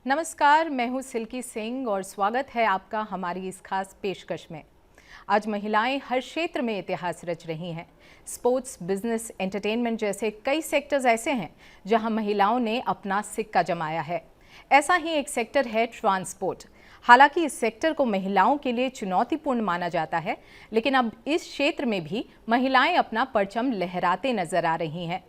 नमस्कार, मैं हूं सिल्की सिंह और स्वागत है आपका हमारी इस खास पेशकश में। आज महिलाएं हर क्षेत्र में इतिहास रच रही हैं। स्पोर्ट्स, बिजनेस, एंटरटेनमेंट जैसे कई सेक्टर्स ऐसे हैं जहां महिलाओं ने अपना सिक्का जमाया है। ऐसा ही एक सेक्टर है ट्रांसपोर्ट। हालांकि इस सेक्टर को महिलाओं के लिए चुनौतीपूर्ण माना जाता है, लेकिन अब इस क्षेत्र में भी महिलाएं अपना परचम लहराते नजर आ रही हैं।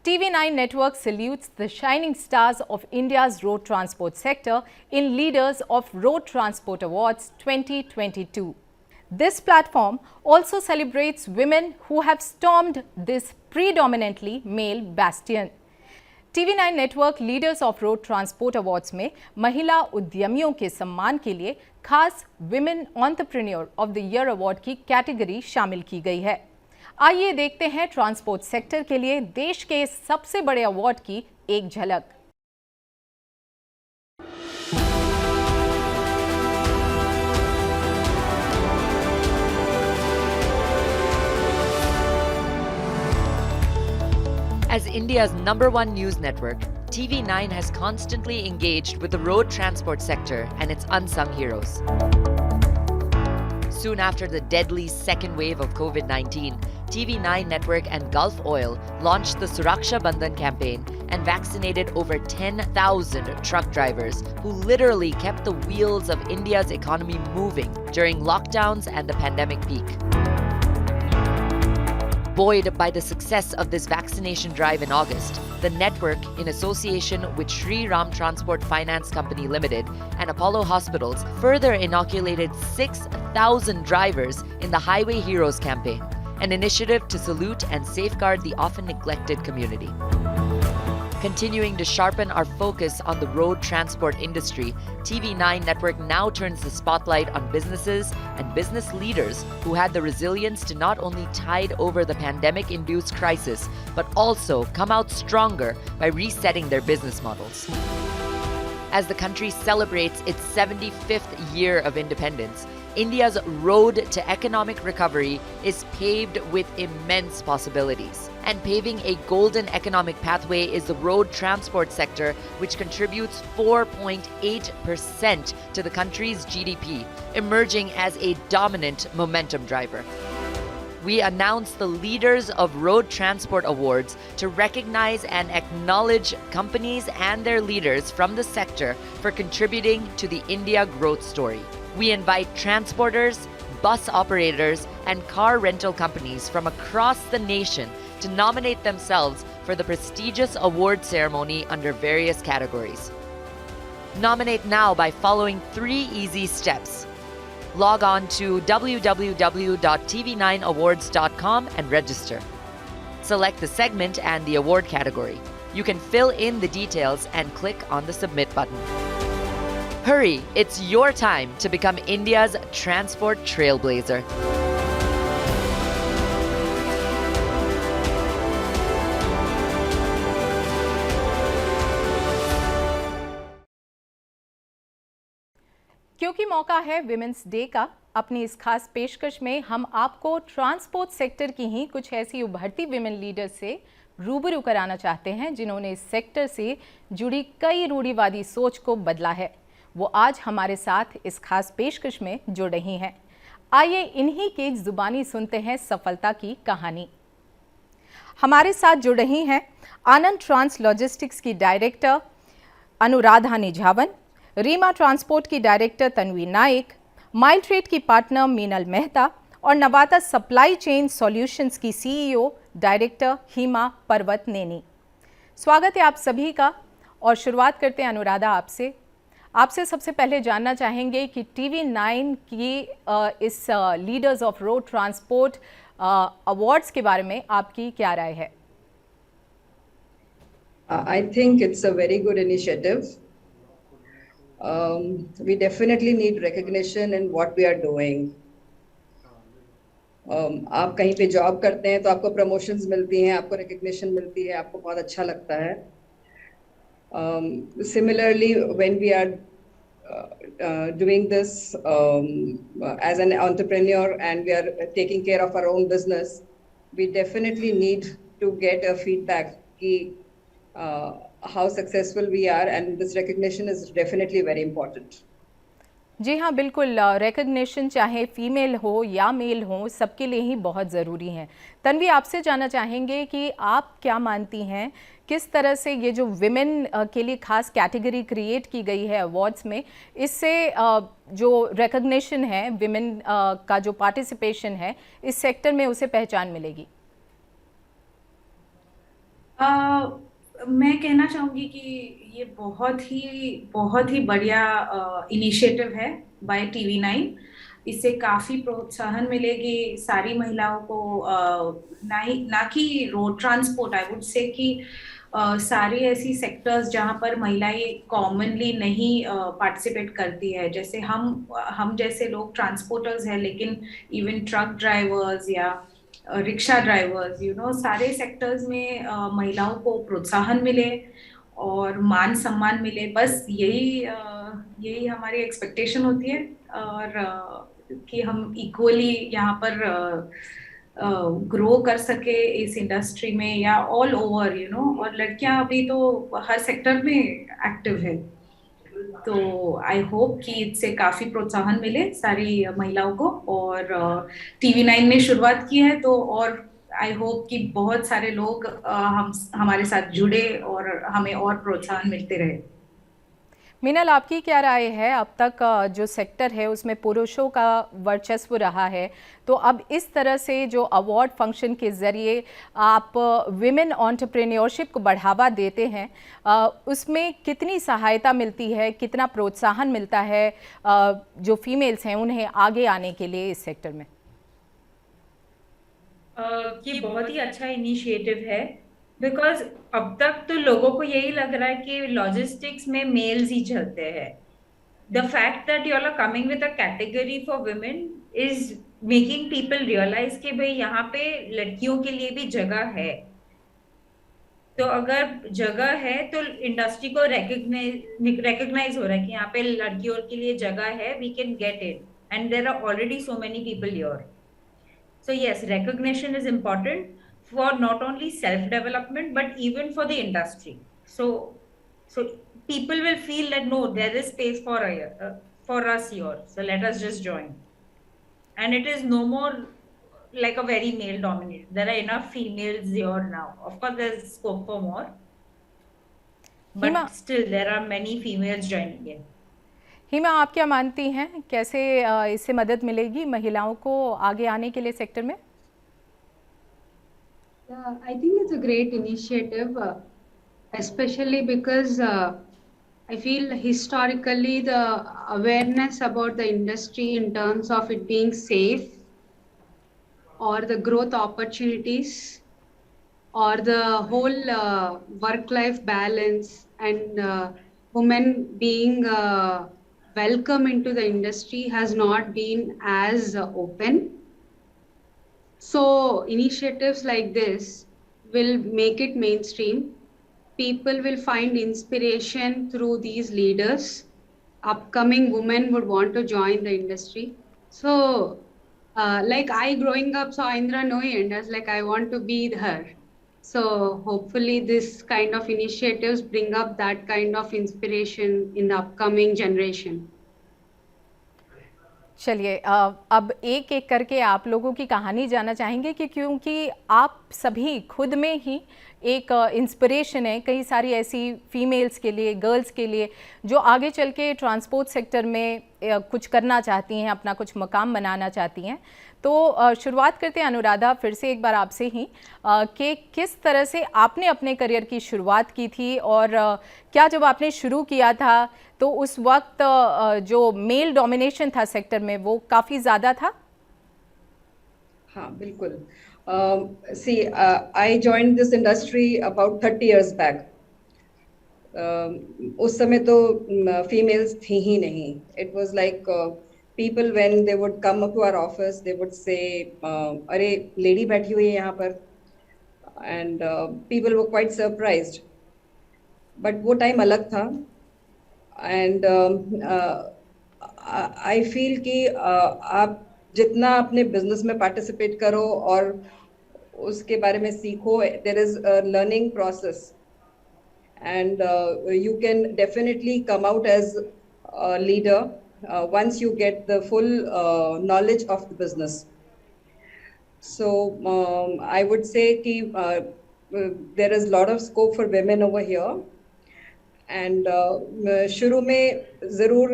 TV9 Network salutes the shining stars of India's road transport sector in Leaders of Road Transport Awards 2022. This platform also celebrates women who have stormed this predominantly male bastion. TV9 Network Leaders of Road Transport Awards में महिला उद्यमियों के सम्मान के लिए खास Women Entrepreneur of the Year Award की category शामिल की गई है। आइए देखते हैं ट्रांसपोर्ट सेक्टर के लिए देश के सबसे बड़े अवार्ड की एक झलक। As India's #1 news network, TV9 has constantly engaged with the road transport sector and its unsung heroes. Soon after the deadly second wave of COVID-19, TV9 Network and Gulf Oil launched the Suraksha Bandhan campaign and vaccinated over 10,000 truck drivers who literally kept the wheels of India's economy moving during lockdowns and the pandemic peak. Buoyed by the success of this vaccination drive in August, the network, in association with Shri Ram Transport Finance Company Limited and Apollo Hospitals, further inoculated 6,000 drivers in the Highway Heroes campaign, an initiative to salute and safeguard the often neglected community. Continuing to sharpen our focus on the road transport industry, TV9 Network now turns the spotlight on businesses and business leaders who had the resilience to not only tide over the pandemic-induced crisis, but also come out stronger by resetting their business models. As the country celebrates its 75th year of independence, India's road to economic recovery is paved with immense possibilities. And paving a golden economic pathway is the road transport sector, which contributes 4.8% to the country's GDP, emerging as a dominant momentum driver. We announce the Leaders of Road Transport Awards to recognize and acknowledge companies and their leaders from the sector for contributing to the India growth story. We invite transporters, bus operators, and car rental companies from across the nation to nominate themselves for the prestigious award ceremony under various categories. Nominate now by following 3 easy steps. Log on to www.tv9awards.com and register. Select the segment and the award category. You can fill in the details and click on the submit button. Hurry, it's your time to become India's transport trailblazer. क्योंकि मौका है women's day का, अपनी इस खास पेशकश में हम आपको ट्रांसपोर्ट सेक्टर की ही कुछ ऐसी उभरती विमेन लीडर से रूबरू कराना चाहते हैं जिन्होंने इस सेक्टर से जुड़ी कई रूढ़िवादी सोच को बदला है। वो आज हमारे साथ इस खास पेशकश में जुड़ रही हैं। आइए इन्हीं की जुबानी सुनते हैं सफलता की कहानी। हमारे साथ जुड़ रही हैं आनंद ट्रांस लॉजिस्टिक्स की डायरेक्टर अनुराधा निझावन, रीमा ट्रांसपोर्ट की director Tanvi Naik, mile trade की पार्टनर मीनल मेहता और नवाता सप्लाई चेन सॉल्यूशंस की CEO डायरेक्टर हीमा पर्वत नेनी। स्वागत है आप सभी का और शुरुआत करते हैं अनुराधा आपसे सबसे पहले जानना चाहेंगे कि TV9 की इस leaders of road transport awards के बारे में आपकी क्या राय है? I think it's a very good initiative. We definitely need recognition in what we are doing. आप कहीं पे जॉब करते हैं तो आपको प्रमोशंस मिलती हैं, आपको रिकग्निशन मिलती है, आपको बहुत अच्छा लगता है। Similarly, when we are doing this as an entrepreneur and we are taking care of our own business, we definitely need to get a feedback कि how successful we are, and this recognition is definitely very important. जी हाँ, बिल्कुल। Recognition चाहे female हो या mail हो, सबके लिए ही बहुत ज़रूरी है। तन्वी, आपसे जानना चाहेंगे कि आप क्या मानती हैं, किस तरह से ये जो विमेन के लिए खास कैटेगरी क्रिएट की गई है अवार्ड्स में, इससे जो रिकग्निशन है विमेन का जो पार्टिसिपेशन है इस सेक्टर में, उसे पहचान मिलेगी? मैं कहना चाहूँगी कि ये बहुत ही बढ़िया इनिशिएटिव है बाय TV9। इससे काफ़ी प्रोत्साहन मिलेगी सारी महिलाओं को, ना कि road transport, I would say कि सारी ऐसी सेक्टर्स जहाँ पर महिलाएं कॉमनली नहीं पार्टिसिपेट करती है। जैसे हम जैसे लोग ट्रांसपोर्टर्स हैं, लेकिन इवन ट्रक ड्राइवर्स या रिक्शा ड्राइवर्स, सारे सेक्टर्स में महिलाओं को प्रोत्साहन मिले और मान सम्मान मिले। बस यही हमारी एक्सपेक्टेशन होती है, और कि हम इक्वली यहाँ पर ग्रो कर सके इस इंडस्ट्री में या ऑल ओवर, और लड़कियां अभी तो हर सेक्टर में एक्टिव है। तो आई होप कि इससे काफी प्रोत्साहन मिले सारी महिलाओं को, और TV9 ने शुरुआत की है, तो और आई होप कि बहुत सारे लोग हमारे साथ जुड़े और हमें और प्रोत्साहन मिलते रहे। मीनल, आपकी क्या राय है? अब तक जो सेक्टर है उसमें पुरुषों का वर्चस्व रहा है, तो अब इस तरह से जो अवार्ड फंक्शन के ज़रिए आप विमेन एंटरप्रेन्योरशिप को बढ़ावा देते हैं, उसमें कितनी सहायता मिलती है, कितना प्रोत्साहन मिलता है जो फीमेल्स हैं उन्हें आगे आने के लिए इस सेक्टर में? ये बहुत ही अच्छा इनिशिएटिव है, बिकॉज अब तक तो लोगों को यही लग रहा है कि लॉजिस्टिक्स में मेल्स ही चलते हैं। The fact that you are coming with a category for women is making people realise कि भाई यहाँ पे लड़कियों के लिए भी जगह है। तो अगर जगह है तो इंडस्ट्री को रिकग्नाइज हो रहा है कि यहाँ पे लड़कियों के लिए जगह है, we can get it, and there are already so many people here. So yes, recognition is important for not only self-development but even for the industry. So people will feel that no, there is space for us here. So let us just join. And it is no more like a very male-dominated. There are enough females here now. Of course, there is scope for more, but still there are many females joining in. हिमा, आप क्या मानती हैं, कैसे इससे मदद मिलेगी महिलाओं को आगे आने के लिए सेक्टर में? I think it's a great initiative, especially because I feel historically the awareness about the industry in terms of it being safe or the growth opportunities or the whole work-life balance and women being welcome into the industry has not been as open. So initiatives like this will make it mainstream. People will find inspiration through these leaders. Upcoming women would want to join the industry. So like I growing up saw Indra Nooyi and I was like, I want to be her. So hopefully this kind of initiatives bring up that kind of inspiration in the upcoming generation. चलिए, अब एक एक करके आप लोगों की कहानी जानना चाहेंगे कि क्योंकि आप सभी खुद में ही एक इंस्पिरेशन है कई सारी ऐसी फीमेल्स के लिए, गर्ल्स के लिए जो आगे चल के ट्रांसपोर्ट सेक्टर में कुछ करना चाहती हैं, अपना कुछ मकाम बनाना चाहती हैं। तो शुरुआत करते हैं अनुराधा, फिर से एक बार आपसे ही कि किस तरह से आपने अपने करियर की शुरुआत की थी और क्या जब आपने शुरू किया था तो उस वक्त जो मेल डोमिनेशन था सेक्टर में वो काफ़ी ज़्यादा था? हाँ, बिल्कुल। See, I joined this industry about 30 years back. उस समय तो females थी ही नहीं. It was like people when they would come up to our office, they would say, अरे lady बैठी हुई है यहाँ पर, and people were quite surprised. But वो time अलग था, and I feel कि आप जितना अपने बिजनेस में पार्टिसिपेट करो और उसके बारे में सीखो, there is a learning process and you can definitely come out as a leader once you get the full knowledge of the business. So I would say there is a lot of scope for women over here. And शुरू में ज़रूर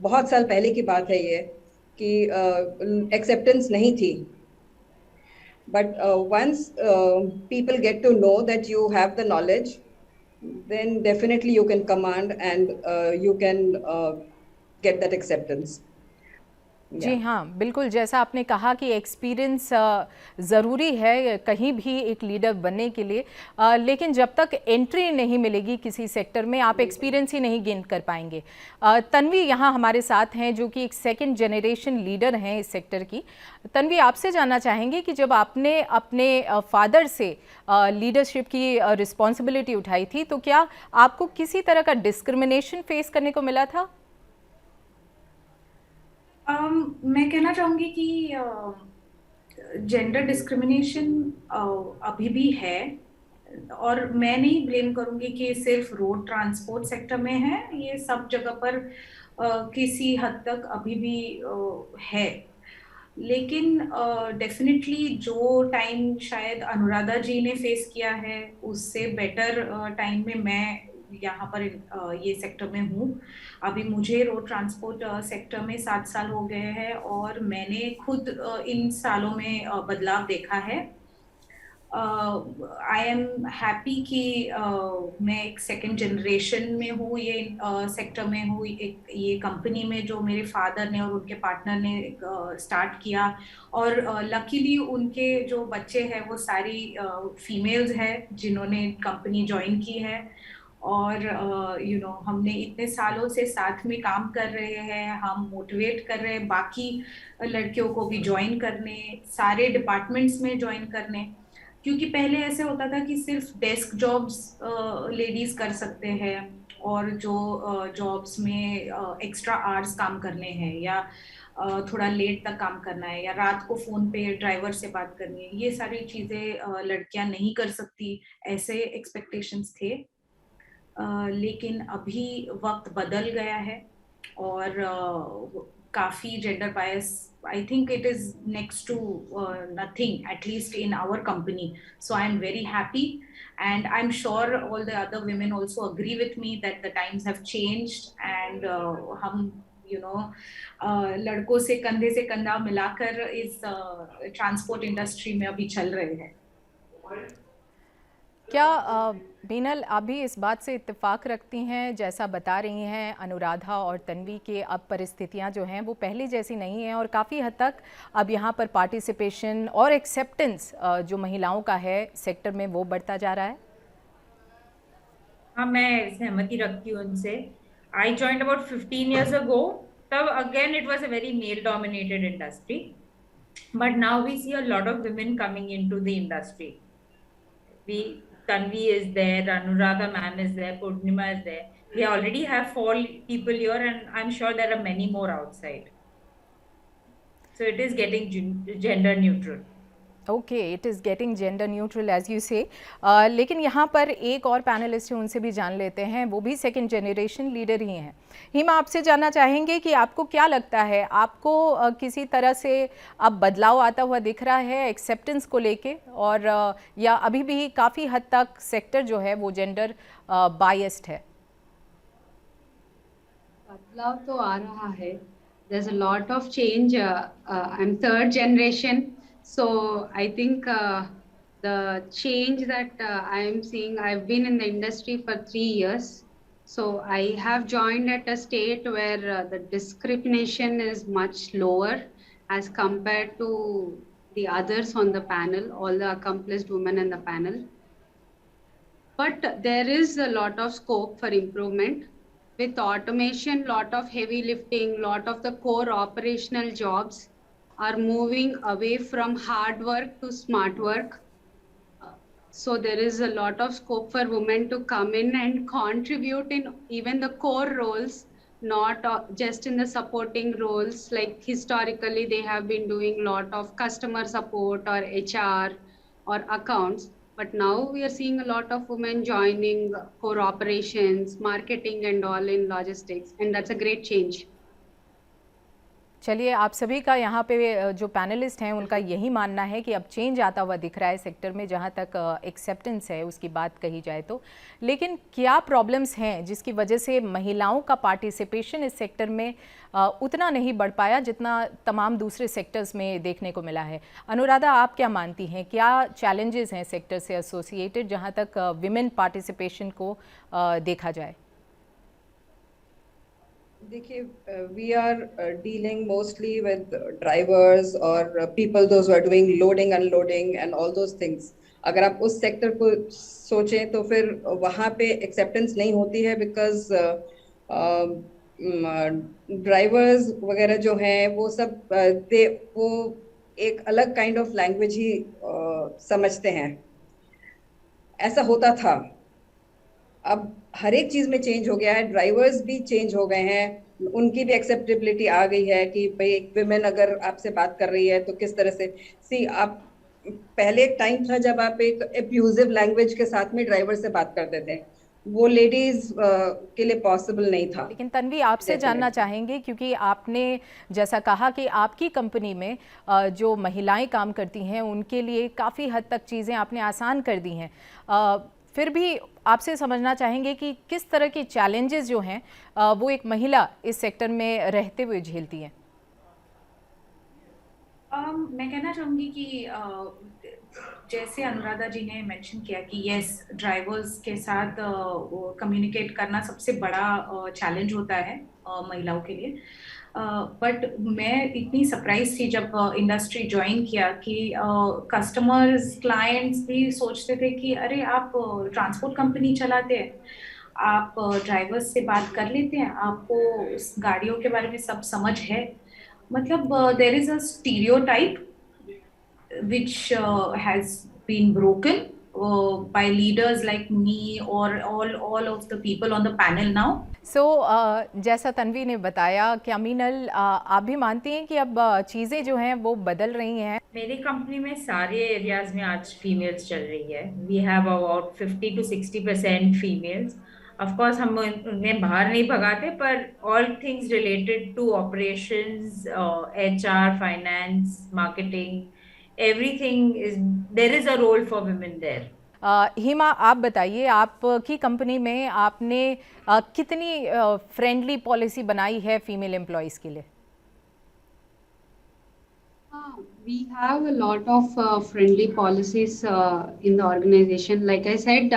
बहुत साल पहले की बात है ये कि एक्सेप्टेंस नहीं थी, but once people get to know that you have the knowledge, then definitely you can command and you can get that acceptance. जी हाँ, बिल्कुल जैसा आपने कहा कि एक्सपीरियंस ज़रूरी है कहीं भी एक लीडर बनने के लिए, लेकिन जब तक एंट्री नहीं मिलेगी किसी सेक्टर में आप एक्सपीरियंस ही नहीं गेन कर पाएंगे। तन्वी यहाँ हमारे साथ हैं जो कि एक सेकंड जनरेशन लीडर हैं इस सेक्टर की। तन्वी, आपसे जानना चाहेंगे कि जब आपने अपने फादर से लीडरशिप की रिस्पॉन्सिबिलिटी उठाई थी तो क्या आपको किसी तरह का डिस्क्रिमिनेशन फेस करने को मिला था? मैं कहना चाहूँगी कि जेंडर डिस्क्रिमिनेशन अभी भी है, और मैं नहीं ब्लेम करूँगी कि सिर्फ रोड ट्रांसपोर्ट सेक्टर में है, ये सब जगह पर किसी हद तक अभी भी है। लेकिन डेफिनेटली जो टाइम शायद अनुराधा जी ने फेस किया है उससे बेटर टाइम में मैं यहाँ पर ये सेक्टर में हूँ। अभी मुझे रोड ट्रांसपोर्ट सेक्टर में 7 साल हो गए हैं और मैंने खुद इन सालों में बदलाव देखा है। आई एम हैप्पी कि मैं एक सेकंड जनरेशन में हूँ, ये सेक्टर में हूँ, एक ये कंपनी में जो मेरे फादर ने और उनके पार्टनर ने स्टार्ट किया, और लकीली उनके जो बच्चे हैं वो सारी फीमेल्स हैं जिन्होंने कंपनी ज्वाइन की है। और हमने इतने सालों से साथ में काम कर रहे हैं, हम मोटिवेट कर रहे हैं बाकी लड़कियों को भी ज्वाइन करने, सारे डिपार्टमेंट्स में ज्वाइन करने, क्योंकि पहले ऐसे होता था कि सिर्फ डेस्क जॉब्स लेडीज कर सकते हैं और जो जॉब्स में एक्स्ट्रा आवर्स काम करने हैं या थोड़ा लेट तक काम करना है या रात को फ़ोन पे ड्राइवर से बात करनी है, ये सारी चीज़ें लड़कियां नहीं कर सकती, ऐसे एक्सपेक्टेशंस थे। लेकिन अभी वक्त बदल गया है और काफ़ी gender bias, I think it is next to nothing, at least in our company. So I am very happy and I'm sure all the other women also agree with me that the times have changed and हम लड़कों से कंधे से कंधा मिलाकर इस transport industry में अभी चल रहे हैं। क्या बीनल आप भी इस बात से इत्तेफाक रखती हैं, जैसा बता रही हैं अनुराधा और तन्वी के अब परिस्थितियां जो हैं वो पहले जैसी नहीं हैं और काफ़ी हद तक अब यहाँ पर पार्टिसिपेशन और एक्सेप्टेंस जो महिलाओं का है सेक्टर में वो बढ़ता जा रहा है? हाँ, मैं सहमति रखती हूँ उनसे। I joined about 15 years ago, तब again it was a very male dominated industry, but now we see a lot of women coming into the industry. Tanvi is there, Anuradha ma'am is there, Purnima is there. We already have 4 people here and I'm sure there are many more outside. So it is getting gender neutral. Okay, it is getting gender neutral as you say. लेकिन यहाँ पर एक और panelist है, उनसे भी जान लेते हैं, वो भी सेकंड जनरेशन लीडर ही हैं। हिमा, आपसे जानना चाहेंगे कि आपको क्या लगता है, आपको किसी तरह से अब बदलाव आता हुआ दिख रहा है एक्सेप्टेंस को लेके, और या अभी भी काफ़ी हद तक सेक्टर जो है वो जेंडर बायस्ड है? बदलाव तो आ रहा है। There's a lot of change. I'm third generation. So I think the change that I am seeing, I've been in the industry for 3 years. So I have joined at a state where the discrimination is much lower as compared to the others on the panel, all the accomplished women in the panel. But there is a lot of scope for improvement. With automation, lot of heavy lifting, lot of the core operational jobs are moving away from hard work to smart work. So there is a lot of scope for women to come in and contribute in even the core roles, not just in the supporting roles. Like historically, they have been doing a lot of customer support or HR or accounts. But now we are seeing a lot of women joining core operations, marketing and all in logistics, and that's a great change. चलिए, आप सभी का यहाँ पे जो panelist हैं उनका यही मानना है कि अब चेंज आता हुआ दिख रहा है सेक्टर में, जहाँ तक एक्सेप्टेंस है उसकी बात कही जाए तो। लेकिन क्या प्रॉब्लम्स हैं जिसकी वजह से महिलाओं का पार्टिसिपेशन इस सेक्टर में उतना नहीं बढ़ पाया जितना तमाम दूसरे सेक्टर्स में देखने को मिला है? अनुराधा, आप क्या मानती हैं, क्या चैलेंजेस हैं सेक्टर से एसोसिएटेड जहाँ तक विमेन पार्टिसिपेशन को देखा जाए? देखिए, we are dealing mostly with drivers और people those who are doing loading unloading and all those things. अगर आप उस सेक्टर को सोचें तो फिर वहाँ पे एक्सेप्टेंस नहीं होती है, बिकॉज ड्राइवर्स वगैरह जो हैं वो सब वो एक अलग काइंड ऑफ लैंग्वेज ही समझते हैं। ऐसा होता था, अब हर एक चीज में चेंज हो गया है, ड्राइवर्स भी चेंज हो गए हैं, उनकी भी एक्सेप्टेबिलिटी आ गई है कि भाई एक विमेन अगर आपसे बात कर रही है तो किस तरह से आप पहले एक टाइम था जब आप एक अब्यूजिव लैंग्वेज के साथ में ड्राइवर से बात करते थे, वो लेडीज के लिए पॉसिबल नहीं था। लेकिन तन्वी, आपसे जानना चाहेंगे, क्योंकि आपने जैसा कहा कि आपकी कंपनी में जो महिलाएं काम करती हैं उनके लिए काफ़ी हद तक चीज़ें आपने आसान कर दी हैं, फिर भी आपसे समझना चाहेंगे कि किस तरह के चैलेंजेस जो हैं वो एक महिला इस सेक्टर में रहते हुए झेलती हैं। मैं कहना चाहूँगी कि जैसे अनुराधा जी ने मेंशन किया कि यस, ड्राइवर्स के साथ कम्युनिकेट करना सबसे बड़ा चैलेंज होता है महिलाओं के लिए। बट मैं इतनी सरप्राइज थी जब इंडस्ट्री ज्वाइन किया कि कस्टमर्स, क्लाइंट्स भी सोचते थे कि अरे आप ट्रांसपोर्ट कंपनी चलाते हैं, आप ड्राइवर्स से बात कर लेते हैं, आपको उस गाड़ियों के बारे में सब समझ है। मतलब there is a stereotype which has been broken by leaders like me or all of the people on the panel now. So जैसा तन्वी ने बताया, क्या मीनल आप भी मानती हैं कि अब चीज़ें जो हैं वो बदल रही हैं? मेरी कंपनी में सारे एरियाज में आज फीमेल्स चल रही है। We have about 50 to 60% females. Of course हम उन्हें बाहर नहीं भगाते, पर all things related to operations, HR, finance, marketing, everything there is a role for women there. Hima, आप बताइए, आपकी कंपनी में आपने कितनी फ्रेंडली पॉलिसी बनाई है फीमेल एम्प्लॉयज के लिए? We have a lot of friendly policies in the organization. Like I said,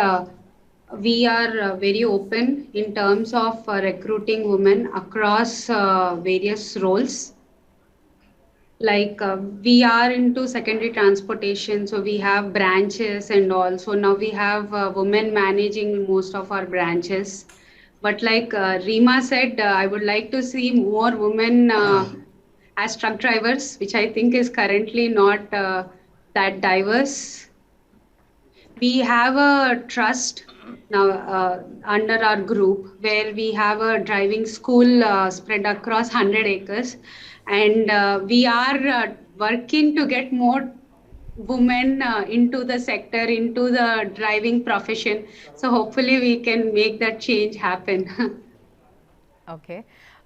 we are very open in terms of recruiting women across various roles. Like we are into secondary transportation, so we have branches and all. So now we have women managing most of our branches. But like Rima said, I would like to see more women as truck drivers, which I think is currently not that diverse. We have a trust now under our group where we have a driving school spread across 100 acres. And we are working to get more women into the sector, into the driving profession. So hopefully we can make that change happen. Okay.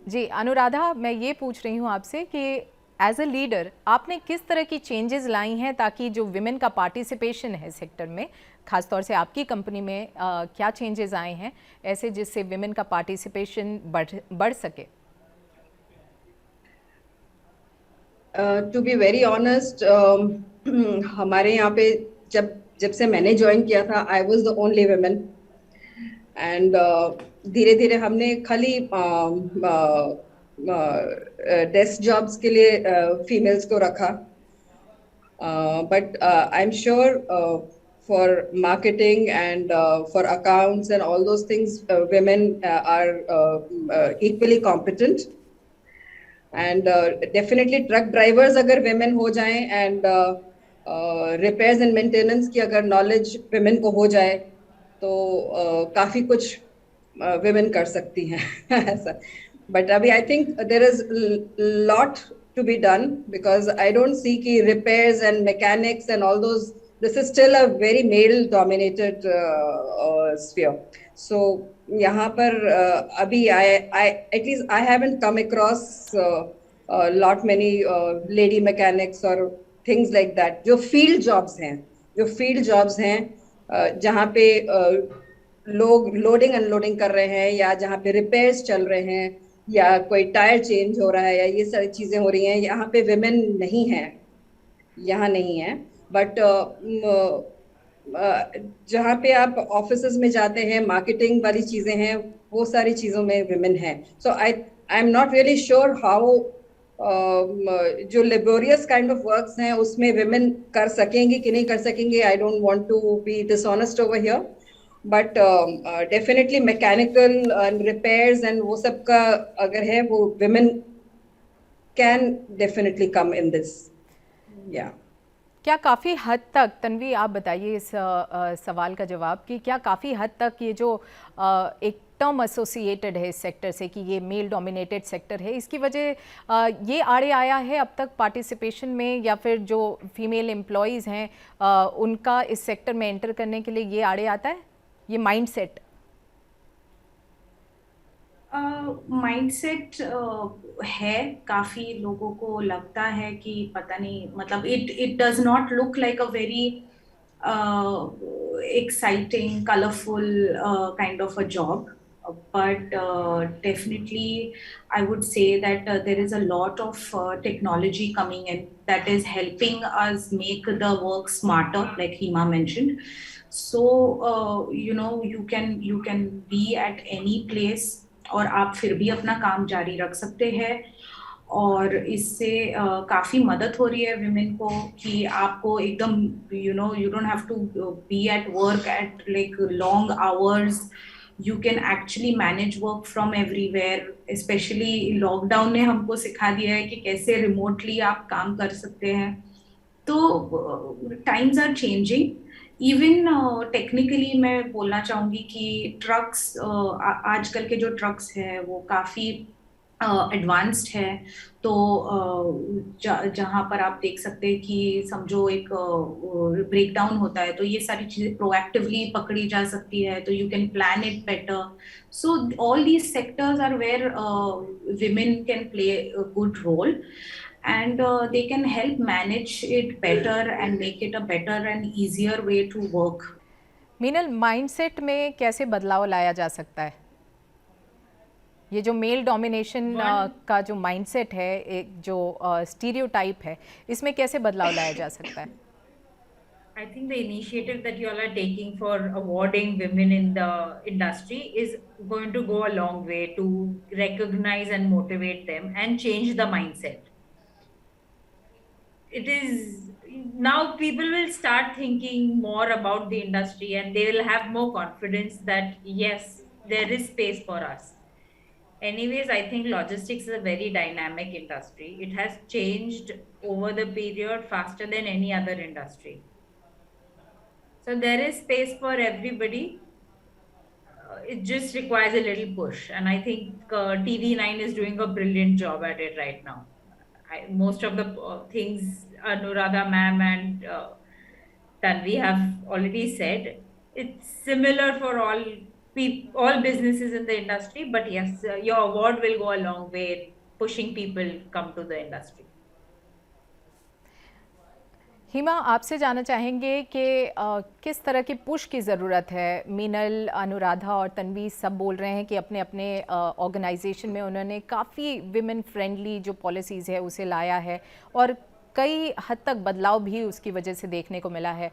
जी अनुराधा, मैं ये पूछ रही हूँ आपसे कि as a leader आपने किस तरह की चेंजेस लाई हैं ताकि जो विमेन का पार्टिसिपेशन है सेक्टर में, खासतौर से आपकी कंपनी में क्या चेंजेस आए हैं ऐसे जिससे विमेन का पार्टिसिपेशन बढ़ सके? टू बी वेरी ऑनेस्ट, हमारे यहाँ पे जब से मैंने ज्वाइन किया था, I was the only women, and धीरे धीरे हमने खाली डेस्क जॉब्स के लिए फीमेल्स को रखा, but I am sure for marketing and for accounts and all those things women are equally competent. And definitely truck drivers अगर women हो जाएं and repairs and maintenance की अगर knowledge women को हो जाए तो काफ़ी कुछ women कर सकती हैं ऐसा. But अभी I think there is lot to be done because I don't see कि repairs and mechanics and all those this is still a very male dominated sphere. So यहाँ पर अभी I at least I haven't come across a lot many lady mechanics or things like that जो field jobs हैं जहाँ पे लोग loading unloading कर रहे हैं या जहाँ पे रिपेयर्स चल रहे हैं या कोई टायर चेंज हो रहा है या ये सारी चीजें हो रही हैं, यहाँ पे विमेन नहीं है, यहाँ नहीं है. बट जहाँ पे आप ऑफिसेज में जाते हैं, मार्केटिंग वाली चीजें हैं, वो सारी चीजों में विमेन है. So I am not really sure how जो लेबोरियस काइंड ऑफ वर्क्स हैं उसमें विमेन कर सकेंगी कि नहीं कर सकेंगे. I don't want to be dishonest over here, but definitely mechanical and repairs and वो सब का अगर है वो women can definitely come in this. या क्या काफ़ी हद तक, तन्वी आप बताइए इस सवाल का जवाब, कि क्या काफ़ी हद तक ये जो एक टर्म एसोसिएटेड है इस सेक्टर से कि ये मेल डोमिनेटेड सेक्टर है, इसकी वजह ये आड़े आया है अब तक पार्टिसिपेशन में, या फिर जो फीमेल एम्प्लॉयज़ हैं उनका इस सेक्टर में एंटर करने के लिए ये आड़े आता है, ये माइंडसेट? माइंडसेट है, काफी लोगों को लगता है कि पता नहीं, मतलब it does not look like a very exciting, colorful kind of a job. But definitely, I would say that there is a lot of technology coming in that is helping us make the work smarter, like Hima mentioned. So you can be at any place और आप फिर भी अपना काम जारी रख सकते हैं. और इससे काफ़ी मदद हो रही है विमेन को कि आपको एकदम you don't have to be at work at like long hours. You can actually manage work from everywhere. Especially lockdown ने हमको सिखा दिया है कि कैसे रिमोटली आप काम कर सकते हैं. तो times are changing. Even technically मैं बोलना चाहूँगी कि ट्रक्स, आजकल के जो ट्रक्स हैं वो काफ़ी एडवांस्ड है. तो जहाँ पर आप देख सकते हैं कि समझो एक ब्रेकडाउन होता है तो ये सारी चीज़ें प्रोएक्टिवली पकड़ी जा सकती है, तो you can plan it better. So all these sectors are where women can play a good role and they can help manage it better and make it a better and easier way to work. Meenal, mindset में कैसे बदलाव लाया जा सकता है? ये जो male domination का जो माइंडसेट है, एक जो स्टीरियोटाइप है, इसमें कैसे बदलाव लाया जा सकता है? I think the initiative that you all are taking for awarding women in the industry is going to go a long way to recognize and motivate them and change the mindset. It is now people will start thinking more about the industry and they will have more confidence that yes, there is space for us. Anyways, I think logistics is a very dynamic industry. It has changed over the period faster than any other industry. So there is space for everybody. It just requires a little push. And I think TV9 is doing a brilliant job at it right now. Most of the things Anuradha ma'am and Tanvi have already said, it's similar for all businesses in the industry, but yes, your award will go a long way pushing people come to the industry. हिमा, आपसे जानना चाहेंगे कि किस तरह की push की ज़रूरत है. मीनल, अनुराधा और तन्वी सब बोल रहे हैं कि अपने अपने ऑर्गेनाइजेशन में उन्होंने काफ़ी विमेन फ्रेंडली जो पॉलिसीज़ है उसे लाया है और कई हद तक बदलाव भी उसकी वजह से देखने को मिला है.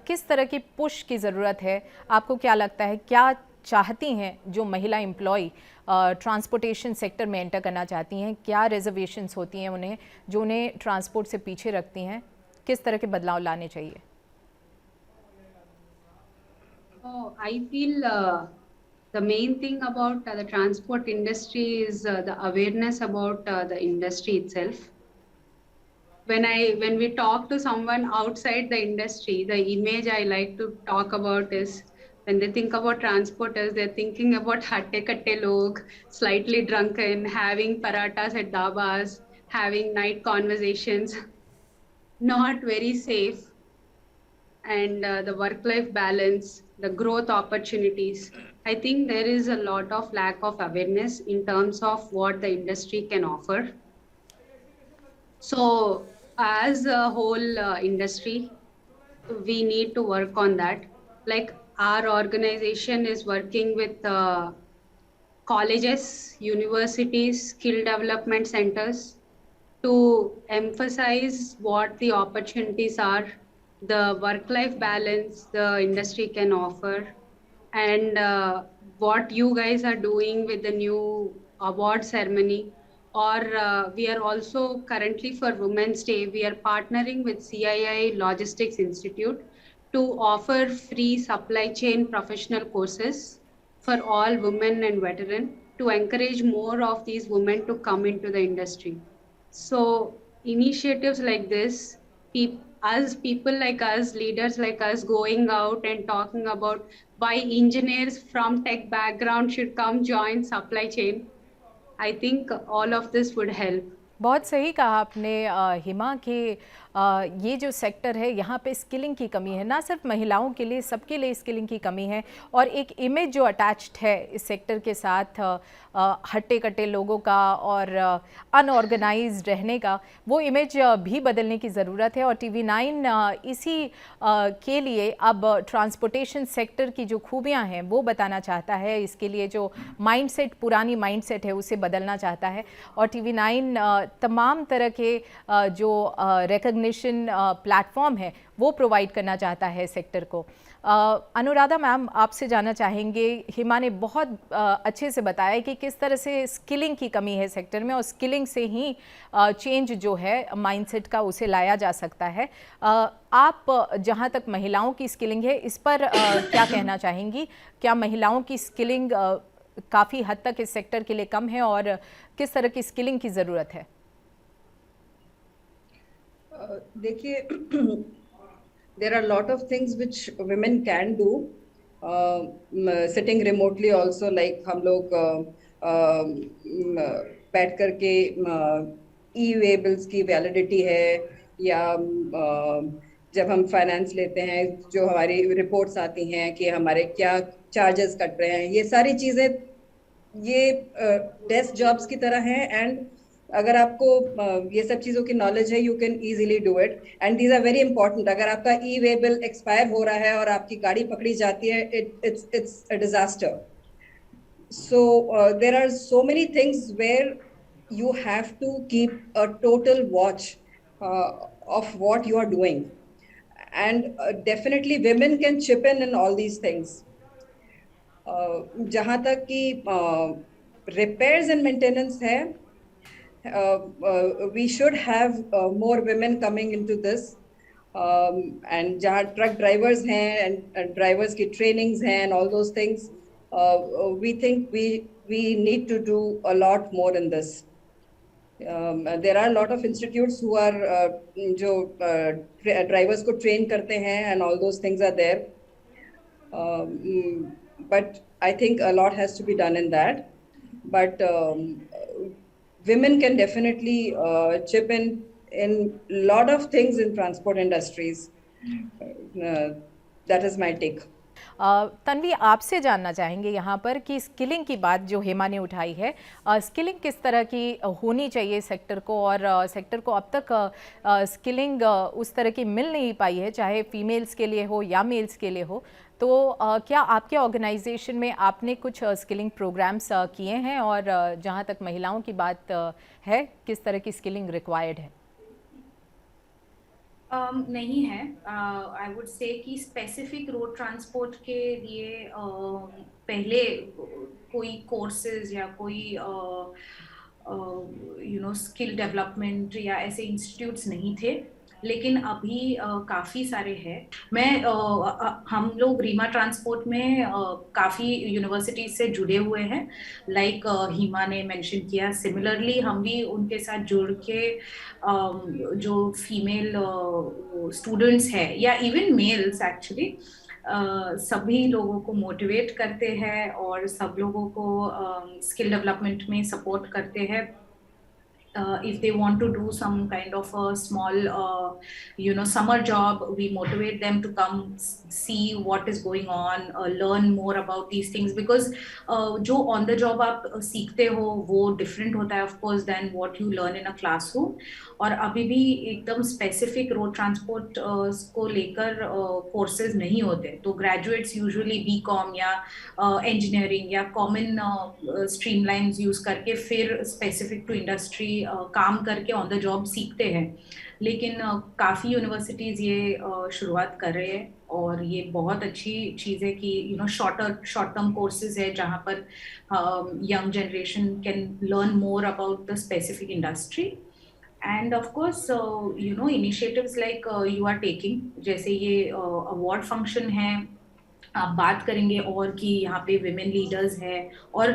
किस तरह की पुश की ज़रूरत है? आपको क्या लगता है, क्या चाहती हैं जो महिला एम्प्लॉय ट्रांसपोर्टेशन सेक्टर में एंटर करना चाहती हैं? क्या रिजर्वेशंस होती हैं उन्हें जो उन्हें ट्रांसपोर्ट से पीछे रखती हैं? किस तरह के बदलाव लाने चाहिए? I feel the main thing about the transport industry is the awareness about the industry itself. When we talk to someone outside the industry, the image I like to talk about is when they think about transporters, they're thinking about hatte-katte log, slightly drunken, having parathas at dabas, having night conversations. Not very safe. and the work-life balance, the growth opportunities. I think there is a lot of lack of awareness in terms of what the industry can offer. So, as a whole industry, we need to work on that. Like our organization is working with colleges, universities, skill development centers to emphasize what the opportunities are, the work life balance the industry can offer, and what you guys are doing with the new award ceremony. Or we are also currently for Women's Day, we are partnering with CII Logistics Institute to offer free supply chain professional courses for all women and veteran to encourage more of these women to come into the industry. So initiatives like this, us people like us, leaders like us, going out and talking about why engineers from tech background should come join supply chain. I think all of this would help. बहुत सही कहा आपने हिमा कि ये जो sector है यहाँ पे स्किलिंग की कमी है, ना सिर्फ महिलाओं के लिए, सबके लिए स्किलिंग की कमी है। और एक इमेज जो अटैच्ड है इस सेक्टर के साथ हट्टे कट्टे लोगों का और अनऑर्गेनाइज्ड रहने का, वो इमेज भी बदलने की ज़रूरत है। और TV9 इसी के लिए अब ट्रांसपोर्टेशन सेक्टर की जो खूबियाँ हैं वो बताना चाहता है। इसके लिए जो माइंडसेट, पुरानी माइंडसेट है, उसे बदलना चाहता है। और TV9 तमाम तरह के जो रिकग्निशन प्लेटफॉर्म है वो प्रोवाइड करना चाहता है सेक्टर को। अनुराधा मैम, आपसे जानना चाहेंगे, हिमा ने बहुत अच्छे से बताया कि किस तरह से स्किलिंग की कमी है सेक्टर में और स्किलिंग से ही चेंज जो है माइंडसेट का उसे लाया जा सकता है। आप जहां तक महिलाओं की स्किलिंग है इस पर क्या कहना चाहेंगी? क्या महिलाओं की स्किलिंग काफ़ी हद तक इस सेक्टर के लिए कम है और किस तरह की स्किलिंग की ज़रूरत है? देखिए, there are a lot of things which women can do, sitting remotely also, like हम लोग बैठ करके ई-वे बिल्स की वैलिडिटी है, या जब हम फाइनेंस लेते हैं जो हमारी रिपोर्ट्स आती हैं कि हमारे क्या चार्जेस कट रहे हैं, ये सारी चीज़ें ये डेस्क जॉब्स की तरह हैं। एंड अगर आपको ये सब चीज़ों की नॉलेज है, you can easily do it, and these are very important. अगर आपका ई-वे बिल एक्सपायर हो रहा है और आपकी गाड़ी पकड़ी जाती है, it's a disaster. So there are so many things where you have to keep a total watch of what you are doing, and definitely women can chip in all these things. जहाँ तक कि repairs and maintenance है, we should have more women coming into this, and जहाँ truck drivers हैं and drivers की trainings हैं and all those things, we think we need to do a lot more in this. There are a lot of institutes who are जो drivers को train करते हैं, and all those things are there. But I think a lot has to be done in that. But women can definitely chip in a lot of things in transport industries. That is my take. Tanvi, आपसे जानना चाहेंगे यहाँ पर कि skilling की बात जो हेमा ने उठाई है, स्किलिंग किस तरह की होनी चाहिए सेक्टर को, और सेक्टर को अब तक स्किलिंग उस तरह की मिल नहीं पाई है, चाहे फीमेल्स के लिए हो या मेल्स के लिए हो। तो क्या आपके ऑर्गेनाइजेशन में आपने कुछ स्किलिंग प्रोग्राम्स किए हैं, और जहाँ तक महिलाओं की बात है, किस तरह की स्किलिंग रिक्वायर्ड है? नहीं है। आई वुड से कि स्पेसिफिक रोड ट्रांसपोर्ट के लिए पहले कोई कोर्सेज या कोई स्किल डेवलपमेंट या ऐसे इंस्टीट्यूट्स नहीं थे, लेकिन अभी काफ़ी सारे हैं। हम लोग रीमा ट्रांसपोर्ट में काफ़ी यूनिवर्सिटीज से जुड़े हुए हैं, लाइक हिमा ने मेंशन किया। सिमिलरली हम भी उनके साथ जुड़ के जो फीमेल स्टूडेंट्स हैं या इवन मेल्स एक्चुअली, सभी लोगों को मोटिवेट करते हैं और सब लोगों को स्किल डेवलपमेंट में सपोर्ट करते हैं। if they want to do some kind of a small summer job, we motivate them to come see what is going on, learn more about these things, because जो on the job आप सीखते हो वो different होता है of course than what you learn in a classroom. और अभी भी एकदम स्पेसिफिक रोड ट्रांसपोर्ट को लेकर कोर्सेज नहीं होते, तो ग्रेजुएट्स यूजुअली बीकॉम या इंजीनियरिंग या कॉमन स्ट्रीमलाइंस यूज करके फिर स्पेसिफिक टू इंडस्ट्री काम करके ऑन द जॉब सीखते हैं. लेकिन काफ़ी यूनिवर्सिटीज़ ये शुरुआत कर रहे हैं और ये बहुत अच्छी चीज़ है कि शॉर्ट टर्म कोर्सेज है जहाँ पर young generation can learn more about the specific industry. And of course, initiatives like you are taking, जैसे ये award function है, आप बात करेंगे और कि यहाँ पे विमेन लीडर्स हैं और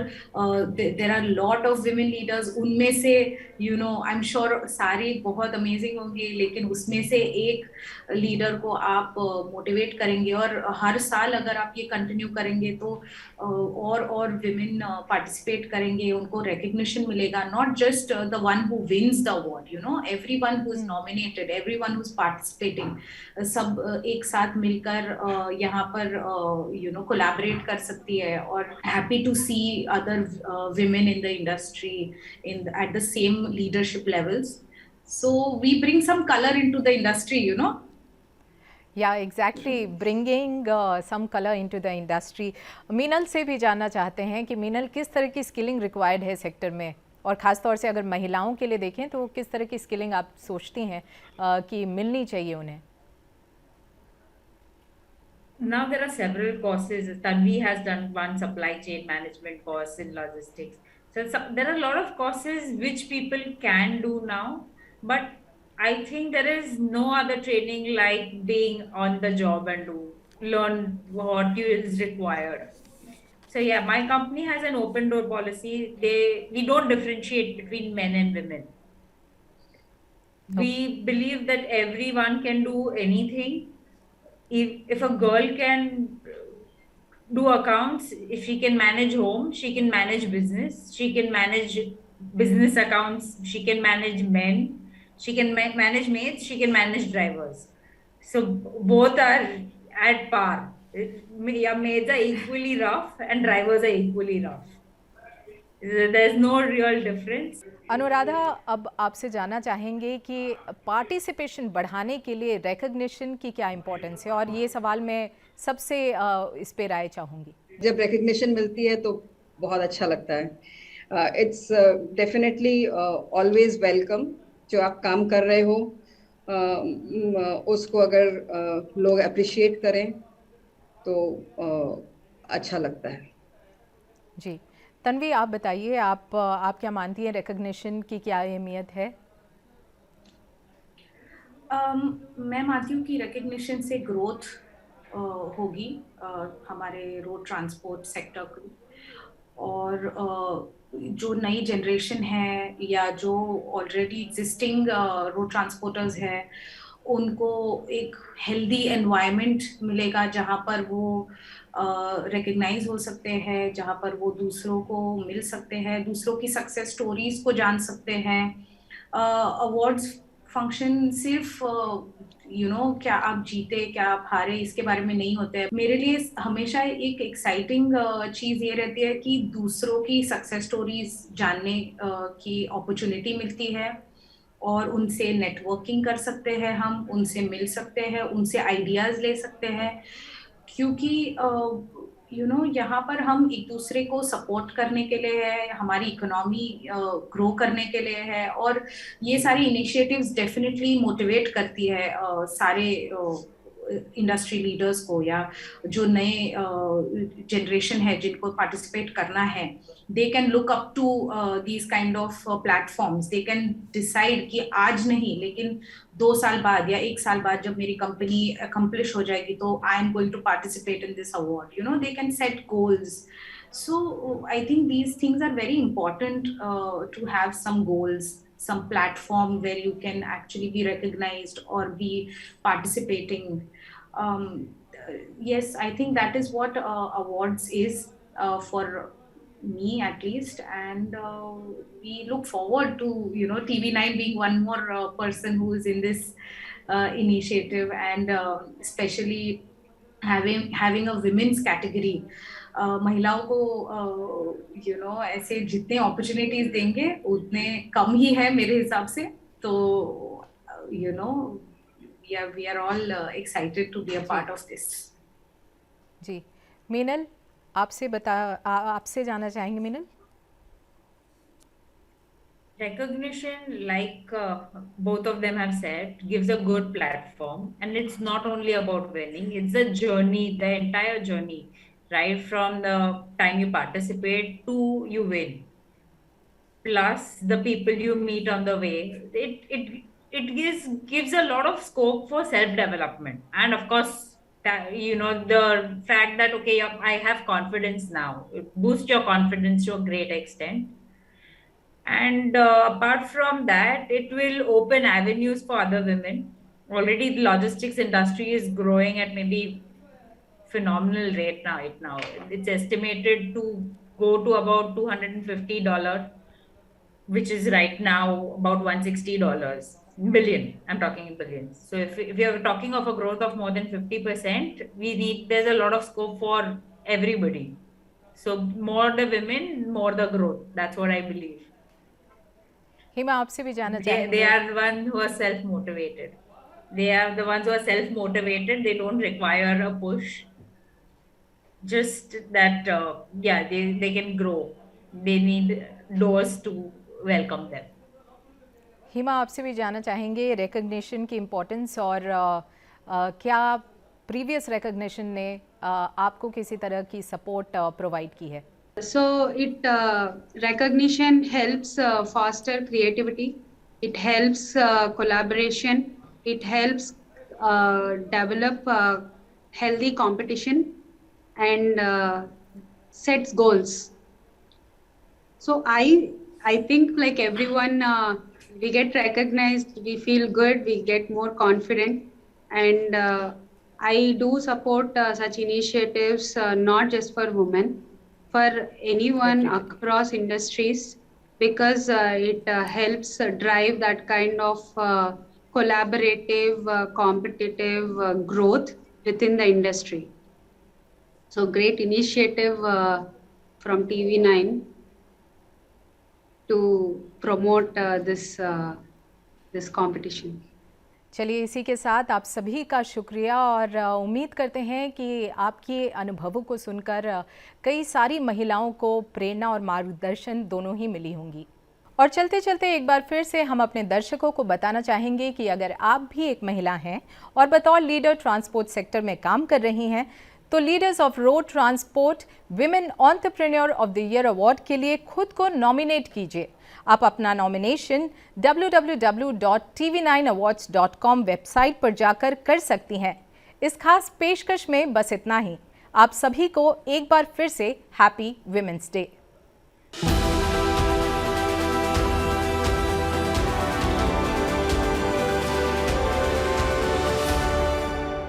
there are lot of women leaders. उनमें से आई एम श्योर सारे बहुत अमेजिंग होंगे, लेकिन उसमें से एक लीडर को आप मोटिवेट करेंगे और हर साल अगर आप ये कंटिन्यू करेंगे तो और विमेन पार्टिसिपेट करेंगे, उनको रिकग्निशन मिलेगा. Not just the one who wins the award, everyone who is nominated, everyone who is participating, सब एक साथ मिलकर यहाँ पर collaborate कर सकती है. और happy to see other women in the industry at the same leadership levels. So we bring some color into the industry, Yeah, exactly. Bringing some color into the industry. Meenal से भी जानना चाहते हैं कि मीनल किस तरह की स्किलिंग रिक्वायर्ड है सेक्टर में, और ख़ास तौर से अगर महिलाओं के लिए देखें तो किस तरह की स्किलिंग आप सोचती हैं कि मिलनी चाहिए उन्हें? Now there are several courses. Tanvi has done one supply chain management course in logistics. So there are a lot of courses which people can do now, but I think there is no other training like being on the job and learn what is required. So yeah, my company has an open door policy. We don't differentiate between men and women. We believe that everyone can do anything. If a girl can do accounts, if she can manage home, she can manage business, she can manage business accounts, she can manage men, she can manage maids, she can manage drivers. So both are at par. Maids are equally rough and drivers are equally rough. There's no real difference. Anuradha, अब आपसे जानना चाहेंगे कि participation बढ़ाने के लिए recognition की क्या इम्पोर्टेंस है, और ये सवाल मैं सबसे इस पे राय चाहूँगी. जब रिकग्निशन मिलती है तो बहुत अच्छा लगता है. It's definitely always welcome. जो आप काम कर रहे हो उसको अगर लोग अप्रिशिएट करें तो अच्छा लगता है. जी, तन्वी आप बताइए, आप क्या मानती हैं, रिकग्निशन की क्या अहमियत है? मैं मानती हूँ कि रिकग्निशन से ग्रोथ होगी हमारे रोड ट्रांसपोर्ट सेक्टर को, और जो नई जनरेशन है या जो ऑलरेडी एग्जिस्टिंग रोड ट्रांसपोर्टर्स हैं उनको एक हेल्दी एनवायरनमेंट मिलेगा जहाँ पर वो रिकग्नाइज हो सकते हैं, जहाँ पर वो दूसरों को मिल सकते हैं, दूसरों की सक्सेस स्टोरीज को जान सकते हैं. अवार्ड्स फंक्शन सिर्फ क्या आप जीते क्या आप हारे इसके बारे में नहीं होते हैं. मेरे लिए हमेशा एक एक्साइटिंग चीज़ ये रहती है कि दूसरों की सक्सेस स्टोरीज जानने की अपॉर्चुनिटी मिलती है और उनसे नेटवर्किंग कर सकते हैं, हम उनसे मिल सकते हैं, उनसे आइडियाज़ ले सकते हैं, क्योंकि यहाँ पर हम एक दूसरे को सपोर्ट करने के लिए है, हमारी इकोनॉमी ग्रो करने के लिए है, और ये सारी इनिशिएटिव्स डेफिनेटली मोटिवेट करती है सारे इंडस्ट्री लीडर्स को या जो नए जनरेशन है जिनको पार्टिसिपेट करना है. They can look up to these kind of platforms. They can decide कि आज नहीं लेकिन 2 साल बाद या 1 साल बाद जब मेरी कंपनी अकम्प्लिश हो जाएगी तो I am going to participate in this award. They can set goals. So I think these things are very important to have some goals, some platform where you can actually be recognized or be participating. Yes, I think that is what awards is for me at least, and we look forward to TV9 being one more person who is in this initiative, and especially having a women's category. महिलाओं को ऐसे जितने opportunities देंगे उतने कम ही है मेरे हिसाब से, तो we are all excited to be a part of this. जी मीनल, आपसे जानना चाहेंगे Meenal. Recognition, like both of them have said, gives a good platform, and it's not only about winning, it's a journey, the entire journey, right from the time you participate to you win, plus the people you meet on the way. It gives a lot of scope for self development, and of course that, the fact that okay, I have confidence now, it boosts your confidence to a great extent. And apart from that, it will open avenues for other women. Already the logistics industry is growing at maybe phenomenal rate right now. It's estimated to go to about $250, which is right now about $160 billion. I'm talking in billions. So if you're talking of a growth of more than 50%, there's a lot of scope for everybody. So more the women, more the growth. That's what I believe. हिमा, आपसे भी जानना चाहेंगे। They are the ones who are self-motivated. They are the ones who are self-motivated. They don't require a push. Just that, they can grow. They need doors to welcome them. हिमा, आपसे भी जानना चाहेंगे recognition की importance, और क्या previous recognition ने आपको किसी तरह की सपोर्ट प्रोवाइड की है? So it recognition helps foster creativity, it helps collaboration, it helps develop healthy competition, and sets goals. So I think like everyone, we get recognized, we feel good, we get more confident, and I do support such initiatives, not just for women, for anyone across industries, because it helps drive that kind of collaborative, competitive growth within the industry. So great initiative from TV9 to promote this competition. चलिए, इसी के साथ आप सभी का शुक्रिया, और उम्मीद करते हैं कि आपके अनुभवों को सुनकर कई सारी महिलाओं को प्रेरणा और मार्गदर्शन दोनों ही मिली होंगी। और चलते चलते एक बार फिर से हम अपने दर्शकों को बताना चाहेंगे कि अगर आप भी एक महिला हैं और बतौर लीडर ट्रांसपोर्ट सेक्टर में काम कर रही हैं, तो leaders of road transport women entrepreneur of the year award के लिए खुद को नॉमिनेट कीजिए। आप अपना नॉमिनेशन www.tv9awards.com वेबसाइट पर जाकर कर सकती हैं। इस खास पेशकश में बस इतना ही। आप सभी को एक बार फिर से हैप्पी विमेंस डे।